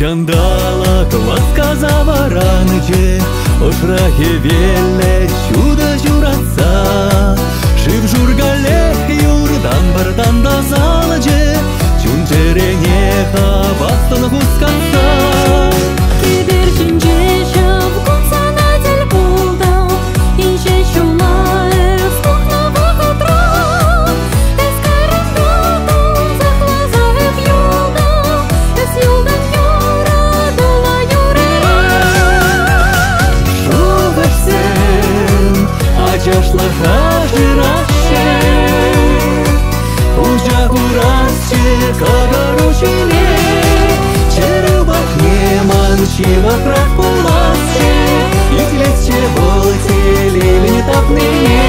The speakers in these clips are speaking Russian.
Чандала класка заваранче, ошрахе велле чудо журатса. Шив жургале юрдан бардан да залаче, чунчеренеха бастон хускатса. Шлаха жираще, ужа гурасче, кагаручине, черубах не манчива пракуласче, и клетче волте лили тапные.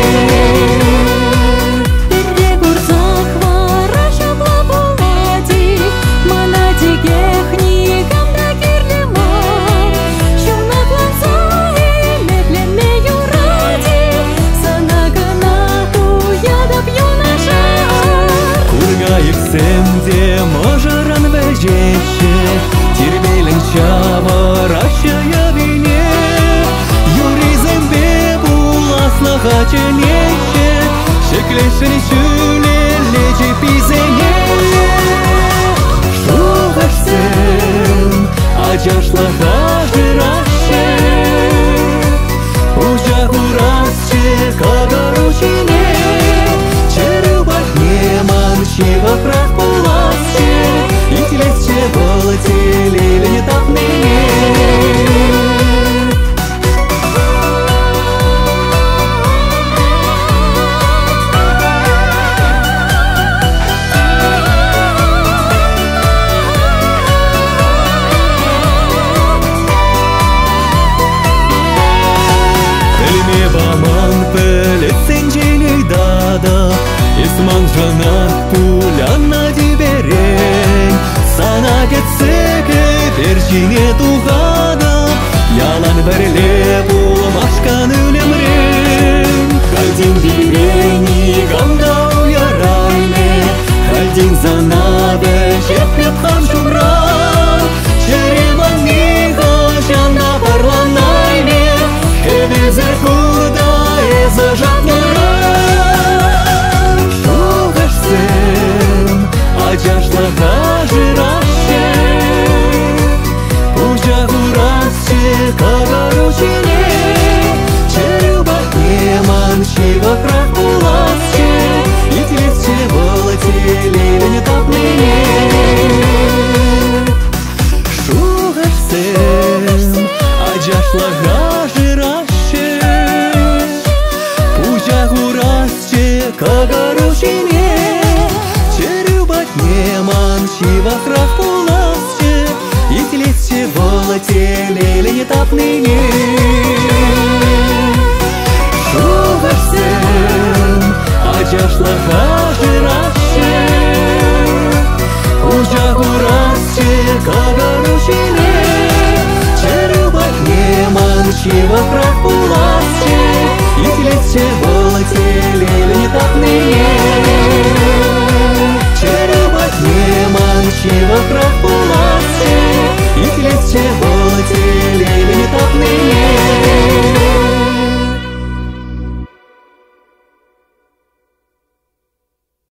Семде можаран вежече, тирбелен чава ращая вине. Юризембе буласлаха ченече, шеклешен шуле лече пизене. Шугашсен, ачашлаха жираще, ужа гурасче, кагаручине, черубах не манчива пракуласче, и клетче волте лили не тапные. Исман жанат пуляна диберен, сана кетсеке перчине тухада, ялан берле булмашкан үлемрен. Хальдин диберени гамда уярайне, хальдин занабе шеппет хам шумран, череман нига жана парланайне, эвезер куда эзажатнуран. Ачашлаха жираще, ужа гурасче, кагаручине, черубах не манчива пракуласче, и клетче волте лили не тапные. Шугашсен, ачашлаха жираще, ужа гурасче, кагаручине, не манчива пракуласче, и клетче волте лили не тапные. Шугашсен, ачашлаха жираще, ужа гурасче, кагаручине, черубах не манчива пракуласче, и клетче волте лили не тапные. Не манчива пракуласче, и клетче